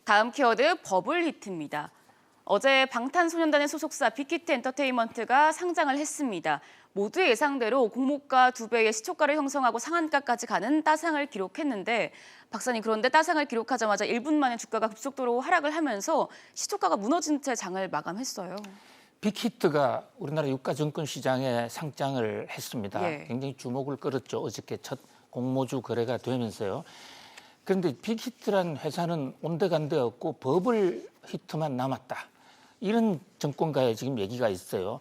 다음 키워드 버블 히트입니다. 어제 방탄소년단의 소속사 빅히트 엔터테인먼트가 상장을 했습니다. 모두의 예상대로 공모가 2배의 시초가를 형성하고 상한가까지 가는 따상을 기록했는데 박사님, 그런데 따상을 기록하자마자 1분 만에 주가가 급속도로 하락을 하면서 시초가가 무너진 채 장을 마감했어요. 빅히트가 우리나라 유가증권 시장에 상장을 했습니다. 예. 굉장히 주목을 끌었죠. 어저께 첫 공모주 거래가 되면서요. 그런데 빅히트란 회사는 온데간데 없고 버블 히트만 남았다. 이런 정권가에 지금 얘기가 있어요.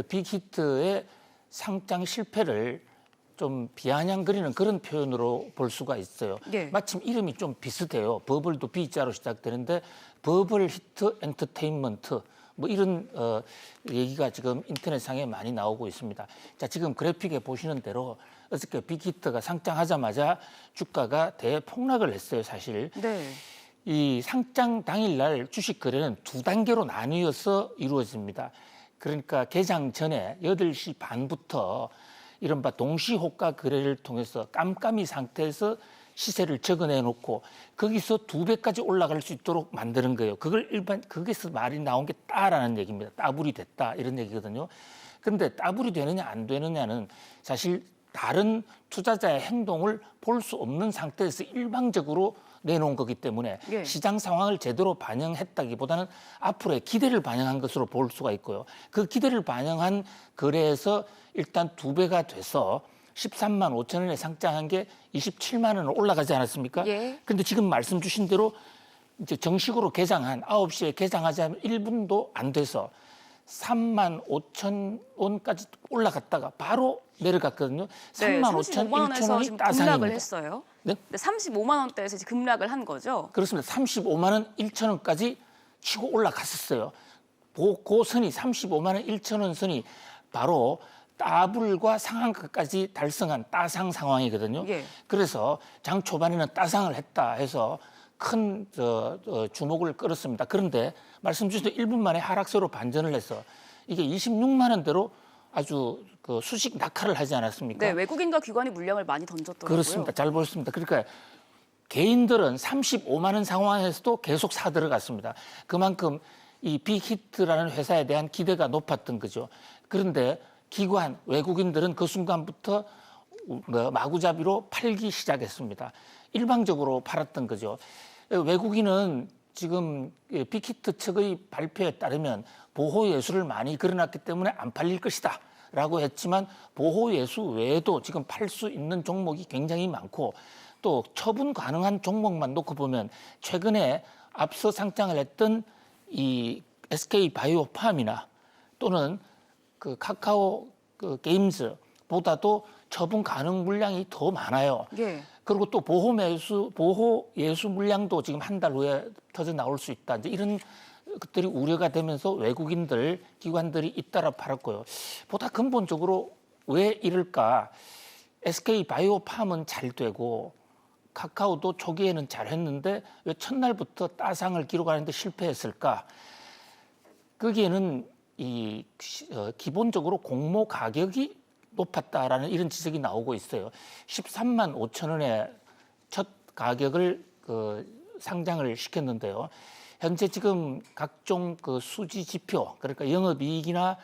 빅히트의 상장 실패를 좀 비아냥거리는 그런 표현으로 볼 수가 있어요. 예. 마침 이름이 좀 비슷해요. 버블도 B자로 시작되는데 버블 히트 엔터테인먼트 뭐 이런 얘기가 지금 인터넷상에 많이 나오고 있습니다. 자, 지금 그래픽에 보시는 대로 어저께 빅히트가 상장하자마자 주가가 대폭락을 했어요, 사실. 네. 이 상장 당일날 주식 거래는 2단계로 나뉘어서 이루어집니다. 그러니까 개장 전에 8시 반부터 이른바 동시호가 거래를 통해서 깜깜이 상태에서 시세를 적어내 놓고 거기서 2배까지 올라갈 수 있도록 만드는 거예요. 그걸 거기서 말이 나온 게 따라는 얘기입니다. 따블이 됐다 이런 얘기거든요. 그런데 따블이 되느냐 안 되느냐는 사실 다른 투자자의 행동을 볼 수 없는 상태에서 일방적으로 내놓은 거기 때문에 예. 시장 상황을 제대로 반영했다기보다는 앞으로의 기대를 반영한 것으로 볼 수가 있고요. 그 기대를 반영한 거래에서 일단 2배가 돼서 13만 5천 원에 상장한 게 27만 원으로 올라가지 않았습니까? 예. 근데 지금 말씀 주신 대로 이제 정식으로 개장한 9시에 개장하자면 1분도 안 돼서 3만 5천 원까지 올라갔다가 바로 내려갔거든요. 3만 5천 35만 원에서 1천 원이 지금 급락을 따상입니다. 했어요. 네? 35만 원대에서 이제 급락을 한 거죠. 그렇습니다. 35만 원 1천 원까지 치고 올라갔었어요. 그 선이 35만 원 1천 원 선이 바로 따블과 상한가까지 달성한 따상 상황이거든요. 예. 그래서 장 초반에는 따상을 했다 해서 큰 주목을 끌었습니다. 그런데 말씀 주신 1분 만에 하락세로 반전을 해서 이게 26만 원대로 아주 그 수직 낙하를 하지 않았습니까? 네, 외국인과 기관이 물량을 많이 던졌더라고요. 그렇습니다. 잘 보셨습니다. 그러니까 개인들은 35만 원 상황에서도 계속 사 들어갔습니다. 그만큼 이 빅히트라는 회사에 대한 기대가 높았던 거죠. 그런데 기관, 외국인들은 그 순간부터 마구잡이로 팔기 시작했습니다. 일방적으로 팔았던 거죠. 외국인은 지금 빅히트 측의 발표에 따르면 보호예수를 많이 걸어놨기 때문에 안 팔릴 것이다 라고 했지만 보호예수 외에도 지금 팔 수 있는 종목이 굉장히 많고 또 처분 가능한 종목만 놓고 보면 최근에 앞서 상장을 했던 이 SK바이오팜이나 또는 그 카카오 그 게임즈보다도 처분 가능 물량이 더 많아요. 예. 그리고 또 보호 예수 물량도 지금 한 달 후에 터져 나올 수 있다. 이제 이런 것들이 우려가 되면서 외국인들 기관들이 잇따라 팔았고요. 보다 근본적으로 왜 이럴까? SK바이오팜은 잘 되고 카카오도 초기에는 잘했는데 왜 첫날부터 따상을 기록하는데 실패했을까? 거기에는 기본적으로 공모 가격이 높았다라는 이런 지적이 나오고 있어요. 13만 5천 원에 첫 가격을 상장을 시켰는데요. 현재 지금 각종 그 수지 지표, 그러니까 영업이익이나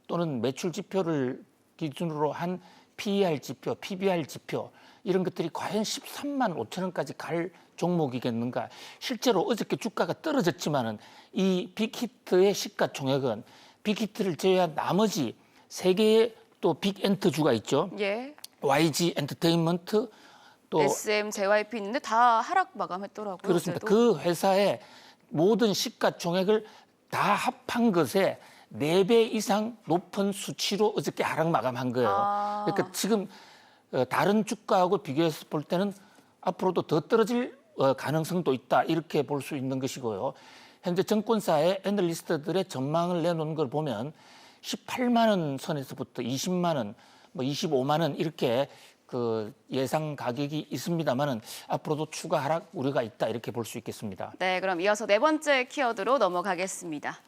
또는 매출 지표를 기준으로 한 PER 지표, PBR 지표 이런 것들이 과연 13만 5천 원까지 갈 종목이겠는가? 실제로 어저께 주가가 떨어졌지만은 이 빅히트의 시가총액은 빅히트를 제외한 나머지 3개의 또 빅엔터주가 있죠. 예. YG 엔터테인먼트 또 SM, JYP 있는데 다 하락 마감했더라고요. 그렇습니다. 어제도. 그 회사의 모든 시가총액을 다 합한 것에 4배 이상 높은 수치로 어저께 하락 마감한 거예요. 아. 그러니까 지금 다른 주가하고 비교해서 볼 때는 앞으로도 더 떨어질 가능성도 있다 이렇게 볼 수 있는 것이고요. 현재 증권사의 애널리스트들의 전망을 내놓은 걸 보면 18만 원 선에서부터 20만 원, 뭐 25만 원 이렇게 그 예상 가격이 있습니다만은 앞으로도 추가 하락 우려가 있다 이렇게 볼 수 있겠습니다. 네, 그럼 이어서 네 번째 키워드로 넘어가겠습니다.